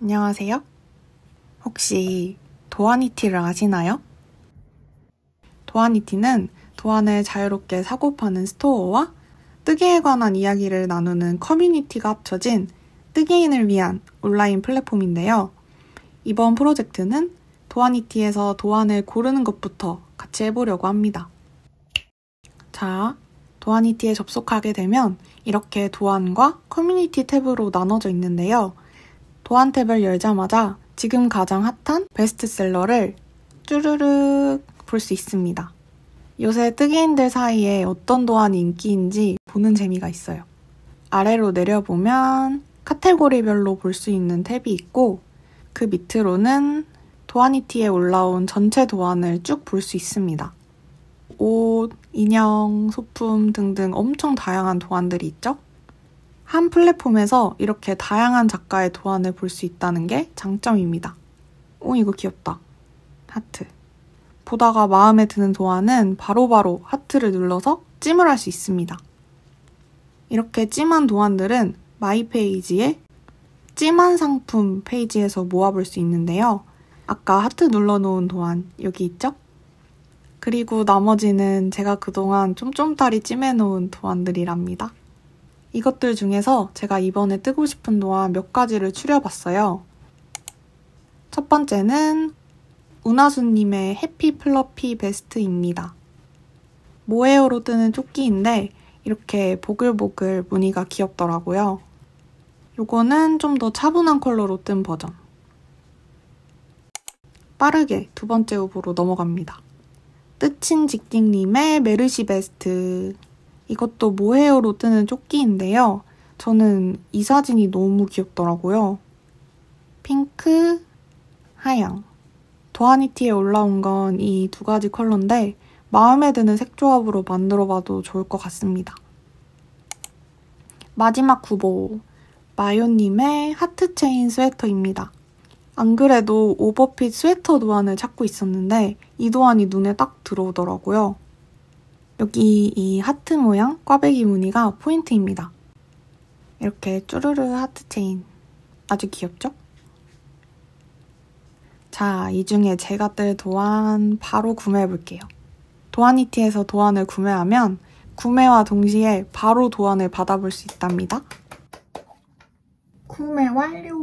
안녕하세요. 혹시 도안이티를 아시나요? 도안이티는 도안을 자유롭게 사고 파는 스토어와 뜨개에 관한 이야기를 나누는 커뮤니티가 합쳐진 뜨개인을 위한 온라인 플랫폼인데요. 이번 프로젝트는 도안이티에서 도안을 고르는 것부터 같이 해보려고 합니다. 자, 도안이티에 접속하게 되면 이렇게 도안과 커뮤니티 탭으로 나눠져 있는데요. 도안 탭을 열자마자 지금 가장 핫한 베스트셀러를 쭈르륵 볼 수 있습니다. 요새 뜨개인들 사이에 어떤 도안이 인기인지 보는 재미가 있어요. 아래로 내려보면 카테고리별로 볼 수 있는 탭이 있고 그 밑으로는 도안이티에 올라온 전체 도안을 쭉 볼 수 있습니다. 옷, 인형, 소품 등등 엄청 다양한 도안들이 있죠? 한 플랫폼에서 이렇게 다양한 작가의 도안을 볼 수 있다는 게 장점입니다. 오, 이거 귀엽다. 하트. 보다가 마음에 드는 도안은 바로바로 하트를 눌러서 찜을 할 수 있습니다. 이렇게 찜한 도안들은 마이 페이지에 찜한 상품 페이지에서 모아볼 수 있는데요. 아까 하트 눌러놓은 도안 여기 있죠? 그리고 나머지는 제가 그동안 쫌쫌다리 찜해놓은 도안들이랍니다. 이것들 중에서 제가 이번에 뜨고 싶은 도안 몇 가지를 추려봤어요. 첫 번째는 운하수님의 해피 플러피 베스트입니다. 모헤어로 뜨는 조끼인데 이렇게 보글보글 무늬가 귀엽더라고요. 요거는 좀 더 차분한 컬러로 뜬 버전. 빠르게 두 번째 후보로 넘어갑니다. 뜨친 직딩님의 메르시 베스트. 이것도 모헤어로 뜨는 조끼인데요. 저는 이 사진이 너무 귀엽더라고요. 핑크, 하양. 도안이티에 올라온 건 이 두 가지 컬러인데 마음에 드는 색 조합으로 만들어봐도 좋을 것 같습니다. 마지막 후보, 마요님의 하트 체인 스웨터입니다. 안 그래도 오버핏 스웨터 도안을 찾고 있었는데 이 도안이 눈에 딱 들어오더라고요. 여기 이 하트 모양 꽈배기 무늬가 포인트입니다. 이렇게 쭈르르 하트 체인. 아주 귀엽죠? 자, 이 중에 제가 뜰 도안 바로 구매해볼게요. 도안이티에서 도안을 구매하면 구매와 동시에 바로 도안을 받아볼 수 있답니다. 구매 완료!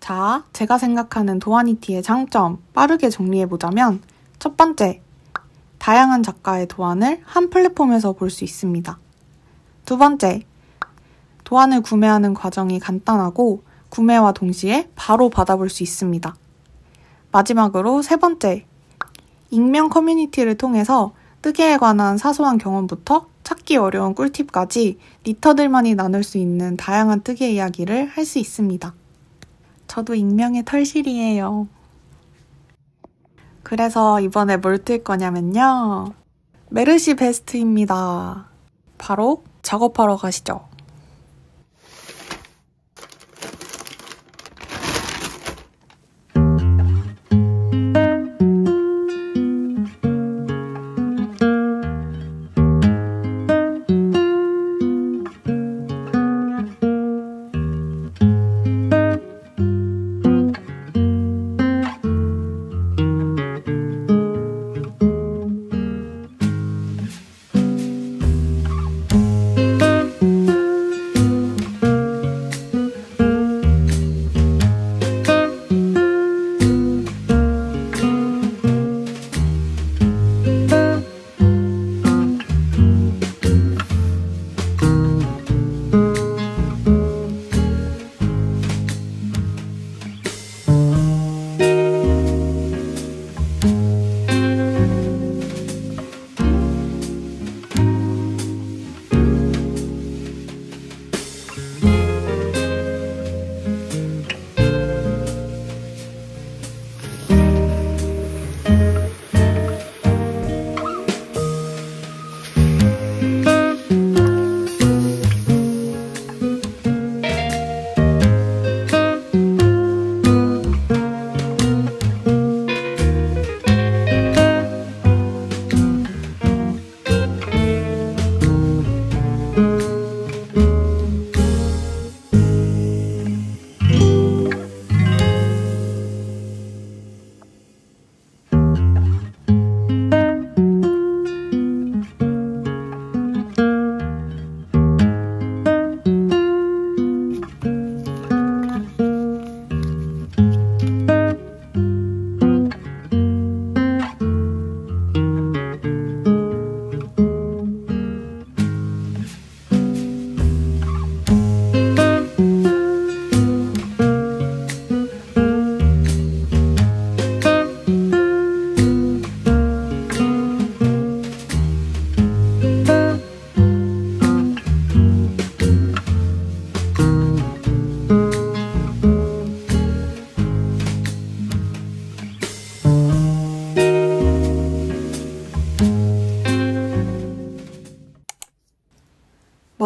자, 제가 생각하는 도안이티의 장점 빠르게 정리해보자면 첫 번째, 다양한 작가의 도안을 한 플랫폼에서 볼 수 있습니다. 두 번째, 도안을 구매하는 과정이 간단하고 구매와 동시에 바로 받아볼 수 있습니다. 마지막으로 세 번째, 익명 커뮤니티를 통해서 뜨개에 관한 사소한 경험부터 찾기 어려운 꿀팁까지 니터들만이 나눌 수 있는 다양한 뜨개 이야기를 할 수 있습니다. 저도 익명의 털실이에요. 그래서 이번에 뭘 뜰 거냐면요. 메르시 베스트입니다. 바로 작업하러 가시죠.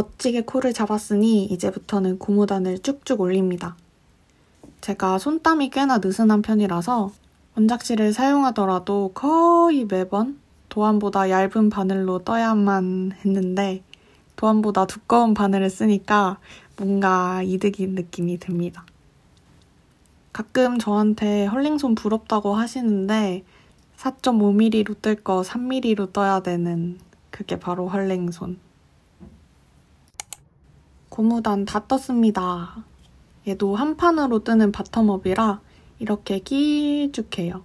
멋지게 코를 잡았으니 이제부터는 고무단을 쭉쭉 올립니다. 제가 손땀이 꽤나 느슨한 편이라서 원작실을 사용하더라도 거의 매번 도안보다 얇은 바늘로 떠야만 했는데 도안보다 두꺼운 바늘을 쓰니까 뭔가 이득인 느낌이 듭니다. 가끔 저한테 헐링손 부럽다고 하시는데 4.5mm로 뜰 거 3mm로 떠야 되는 그게 바로 헐링손. 고무단 다 떴습니다. 얘도 한 판으로 뜨는 바텀업이라 이렇게 길쭉해요.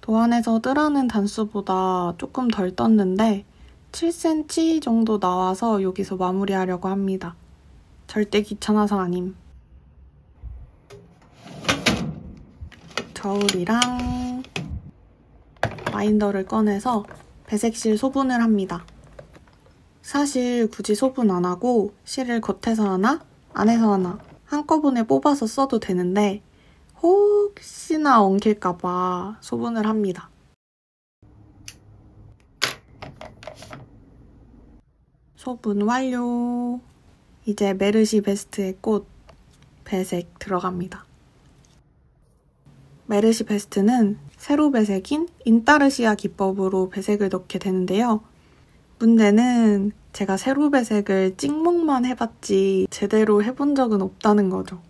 도안에서 뜨라는 단수보다 조금 덜 떴는데 7cm 정도 나와서 여기서 마무리하려고 합니다. 절대 귀찮아서 아님. 저울이랑 바인더를 꺼내서 배색실 소분을 합니다. 사실 굳이 소분 안 하고 실을 겉에서 하나, 안에서 하나 한꺼번에 뽑아서 써도 되는데 혹시나 엉킬까봐 소분을 합니다. 소분 완료! 이제 메르시 베스트의 꽃 배색 들어갑니다. 메르시 베스트는 세로 배색인 인타르시아 기법으로 배색을 넣게 되는데요. 문제는 제가 세로 배색을 찍먹만 해봤지 제대로 해본 적은 없다는 거죠.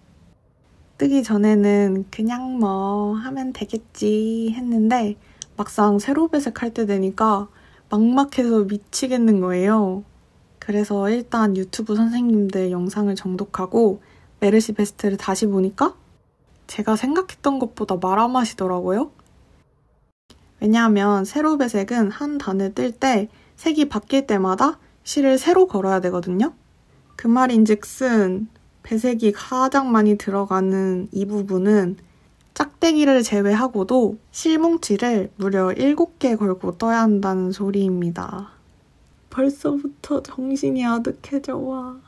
뜨기 전에는 그냥 뭐 하면 되겠지 했는데 막상 세로 배색할 때 되니까 막막해서 미치겠는 거예요. 그래서 일단 유튜브 선생님들 영상을 정독하고 메르시 베스트를 다시 보니까 제가 생각했던 것보다 말아마시더라고요. 왜냐하면 세로 배색은 한 단을 뜰 때 색이 바뀔 때마다 실을 세로 걸어야 되거든요. 그 말인즉슨 배색이 가장 많이 들어가는 이 부분은 짝대기를 제외하고도 실뭉치를 무려 7개 걸고 떠야 한다는 소리입니다. 벌써부터 정신이 아득해져 와.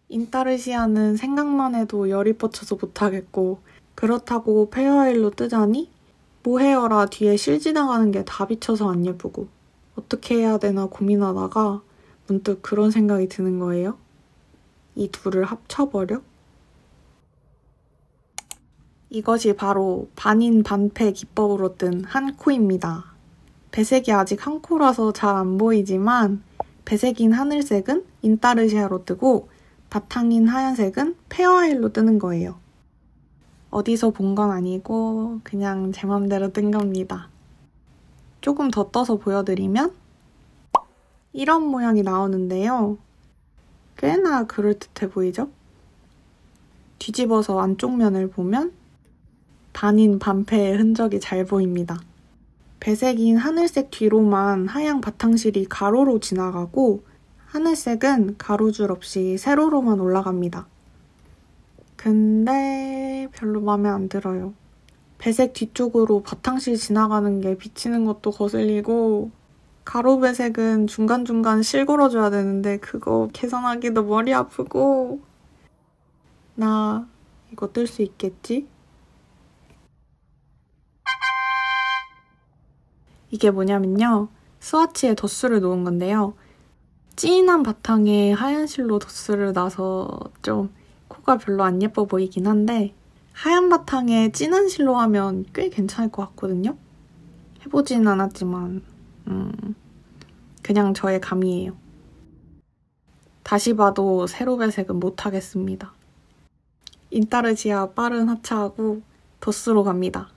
인타르시아는 생각만 해도 열이 뻗쳐서 못하겠고 그렇다고 페어일로 뜨자니 모헤어라 뒤에 실 지나가는 게 다 비쳐서 안 예쁘고 어떻게 해야 되나 고민하다가 문득 그런 생각이 드는 거예요. 이 둘을 합쳐버려? 이것이 바로 반인 반패 기법으로 뜬 한 코입니다. 배색이 아직 한 코라서 잘 안 보이지만 배색인 하늘색은 인타르시아로 뜨고 바탕인 하얀색은 페어아일로 뜨는 거예요. 어디서 본 건 아니고 그냥 제 맘대로 뜬 겁니다. 조금 더 떠서 보여드리면 이런 모양이 나오는데요. 꽤나 그럴듯해 보이죠? 뒤집어서 안쪽 면을 보면 반인 반패의 흔적이 잘 보입니다. 배색인 하늘색 뒤로만 하얀 바탕실이 가로로 지나가고 하늘색은 가로줄 없이 세로로만 올라갑니다. 근데 별로 마음에 안 들어요. 배색 뒤쪽으로 바탕실 지나가는 게 비치는 것도 거슬리고 가로 배색은 중간중간 실 걸어줘야 되는데 그거 계산하기도 머리 아프고 나 이거 뜰 수 있겠지? 이게 뭐냐면요. 스와치에 덧수를 놓은 건데요. 진한 바탕에 하얀 실로 덧수를 놔서 좀 코가 별로 안 예뻐 보이긴 한데 하얀 바탕에 진한 실로 하면 꽤 괜찮을 것 같거든요. 해보진 않았지만 그냥 저의 감이에요. 다시 봐도 세로 배색은 못하겠습니다. 인타르시아 빠른 하차하고 덧수로 갑니다.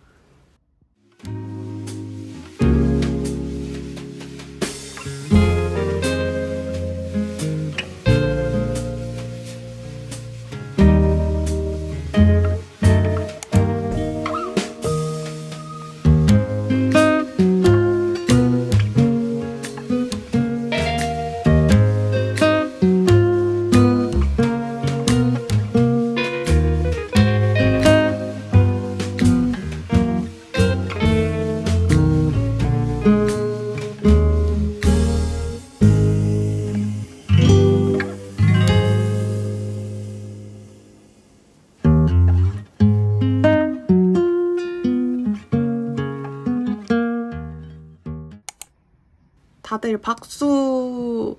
다들 박수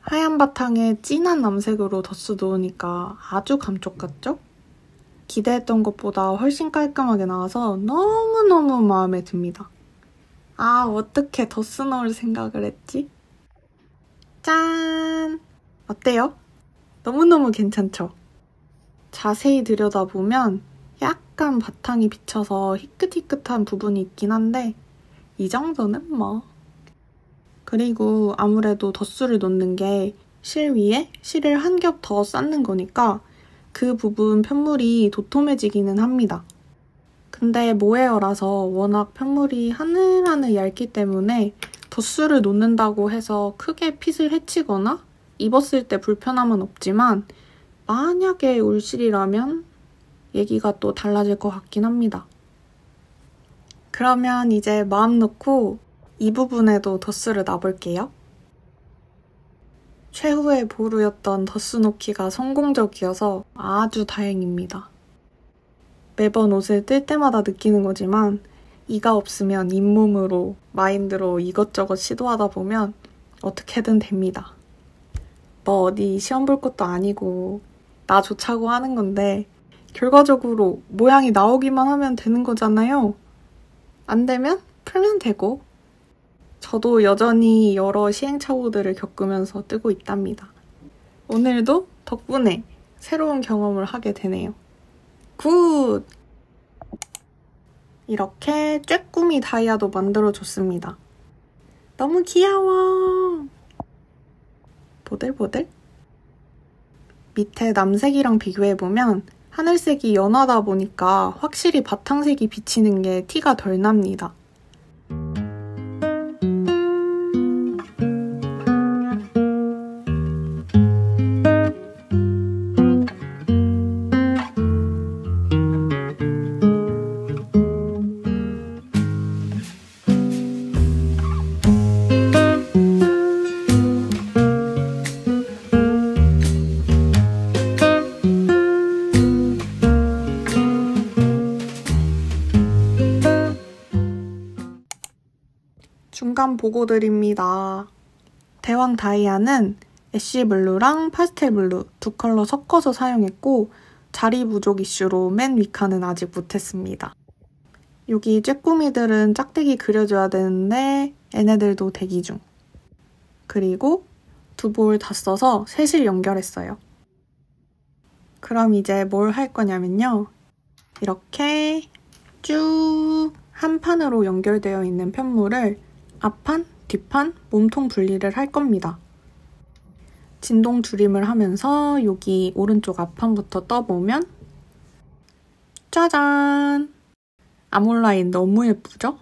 하얀 바탕에 진한 남색으로 덧수 놓으니까 아주 감쪽 같죠? 기대했던 것보다 훨씬 깔끔하게 나와서 너무너무 마음에 듭니다. 아, 어떻게 덧수 넣을 생각을 했지? 짠! 어때요? 너무너무 괜찮죠? 자세히 들여다보면 약간 바탕이 비쳐서 희끗희끗한 부분이 있긴 한데 이 정도는 뭐. 그리고 아무래도 덧수를 놓는 게 실 위에 실을 한 겹 더 쌓는 거니까 그 부분 편물이 도톰해지기는 합니다. 근데 모헤어라서 워낙 편물이 하늘하늘 얇기 때문에 덧수를 놓는다고 해서 크게 핏을 해치거나 입었을 때 불편함은 없지만 만약에 울실이라면 얘기가 또 달라질 것 같긴 합니다. 그러면 이제 마음 놓고 이 부분에도 덧수를 놔볼게요. 최후의 보루였던 덧수 놓기가 성공적이어서 아주 다행입니다. 매번 옷을 뜰 때마다 느끼는 거지만 이가 없으면 잇몸으로, 마인드로 이것저것 시도하다 보면 어떻게든 됩니다. 뭐 어디 시험 볼 것도 아니고 나 좋자고 하는 건데 결과적으로 모양이 나오기만 하면 되는 거잖아요. 안 되면 풀면 되고 저도 여전히 여러 시행착오들을 겪으면서 뜨고 있답니다. 오늘도 덕분에 새로운 경험을 하게 되네요. 굿! 이렇게 쬐꾸미 다이아도 만들어줬습니다. 너무 귀여워! 보들보들? 밑에 남색이랑 비교해보면 하늘색이 연하다 보니까 확실히 바탕색이 비치는 게 티가 덜 납니다. 중간 보고드립니다. 대왕 다이아는 애쉬블루랑 파스텔블루 두 컬러 섞어서 사용했고 자리 부족 이슈로 맨 위칸은 아직 못했습니다. 여기 쬐꾸미들은 짝대기 그려줘야 되는데 얘네들도 대기 중. 그리고 두 볼 다 써서 셋을 연결했어요. 그럼 이제 뭘 할 거냐면요. 이렇게 쭉 한 판으로 연결되어 있는 편물을 앞판, 뒷판, 몸통 분리를 할 겁니다. 진동 줄임을 하면서 여기 오른쪽 앞판부터 떠보면 짜잔! 아몰라인 너무 예쁘죠?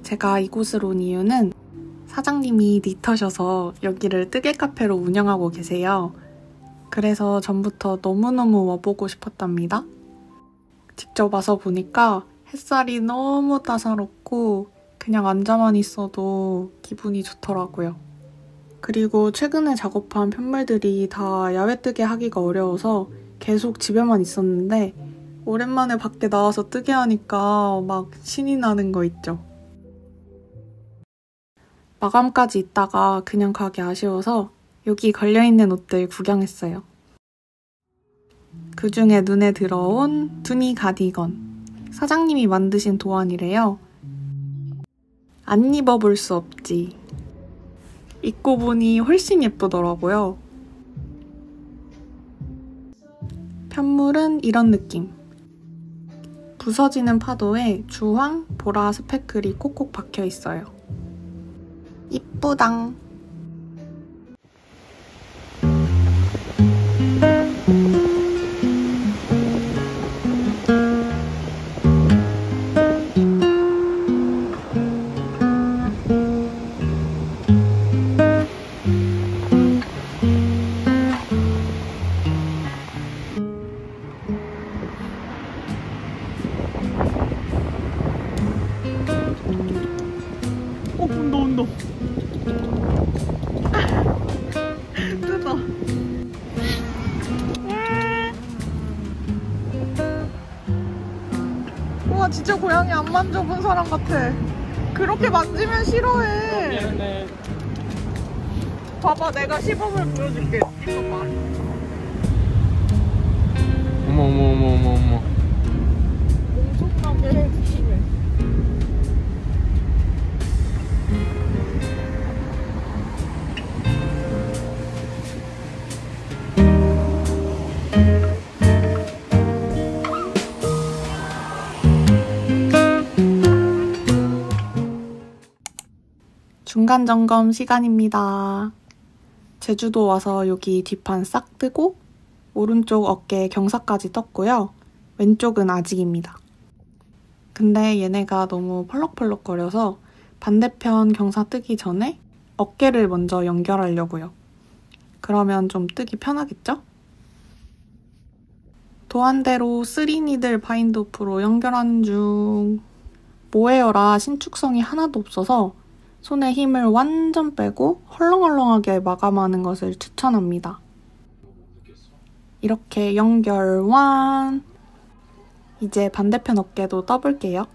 제가 이곳을 온 이유는 사장님이 니터셔서 여기를 뜨개 카페로 운영하고 계세요. 그래서 전부터 너무너무 와보고 싶었답니다. 직접 와서 보니까 햇살이 너무 따사롭고 그냥 앉아만 있어도 기분이 좋더라고요. 그리고 최근에 작업한 편물들이 다 야외뜨개 하기가 어려워서 계속 집에만 있었는데 오랜만에 밖에 나와서 뜨개 하니까 막 신이 나는 거 있죠. 마감까지 있다가 그냥 가기 아쉬워서 여기 걸려있는 옷들 구경했어요. 그중에 눈에 들어온 투니 가디건. 사장님이 만드신 도안이래요. 안 입어볼 수 없지. 입고 보니 훨씬 예쁘더라고요. 편물은 이런 느낌. 부서지는 파도에 주황, 보라 스패클이 콕콕 박혀 있어요. 이쁘당. 온다. 뜯어. 우와, 진짜 고양이 안 만져본 사람 같아. 그렇게 만지면 싫어해. 미안해. 봐봐, 내가 시범을 보여줄게. 이거 봐. 어머. 엄청나게 해, 조심해. 중간 점검 시간입니다. 제주도 와서 여기 뒷판 싹 뜨고 오른쪽 어깨 경사까지 떴고요. 왼쪽은 아직입니다. 근데 얘네가 너무 펄럭펄럭거려서 반대편 경사 뜨기 전에 어깨를 먼저 연결하려고요. 그러면 좀 뜨기 편하겠죠? 도안대로 3니들 바인드오프로 연결하는 중. 모헤어라 신축성이 하나도 없어서 손에 힘을 완전 빼고 헐렁헐렁하게 마감하는 것을 추천합니다. 이렇게 연결 완! 이제 반대편 어깨도 떠볼게요.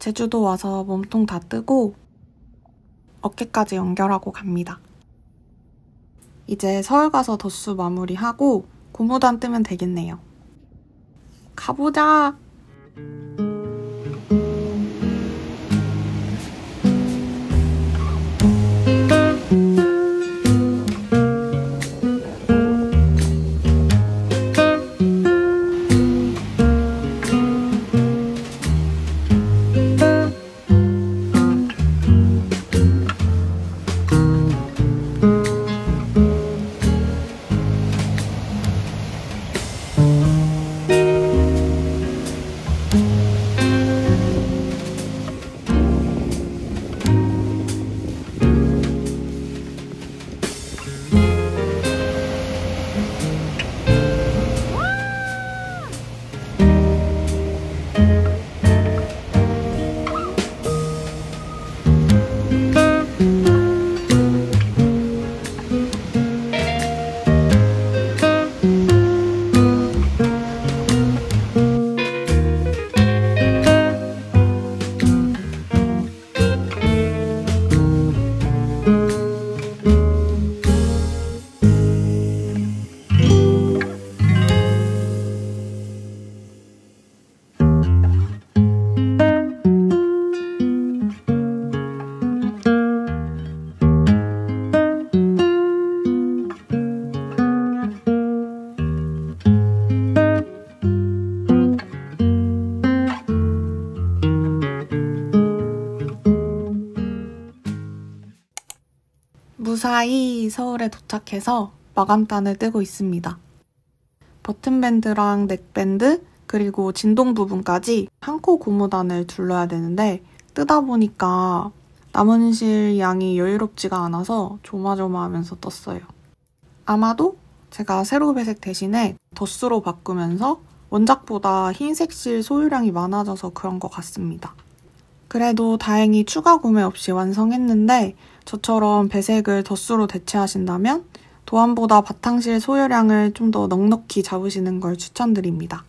제주도 와서 몸통 다 뜨고 어깨까지 연결하고 갑니다. 이제 서울 가서 덧수 마무리하고 고무단 뜨면 되겠네요. 가보자! 무사히 서울에 도착해서 마감단을 뜨고 있습니다. 버튼밴드랑 넥밴드 그리고 진동 부분까지 한 코 고무단을 둘러야 되는데 뜨다 보니까 남은 실 양이 여유롭지가 않아서 조마조마하면서 떴어요. 아마도 제가 세로 배색 대신에 덧수로 바꾸면서 원작보다 흰색 실 소유량이 많아져서 그런 것 같습니다. 그래도 다행히 추가 구매 없이 완성했는데 저처럼 배색을 덧수로 대체하신다면 도안보다 바탕실 소유량을 좀 더 넉넉히 잡으시는 걸 추천드립니다.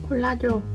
골라줘.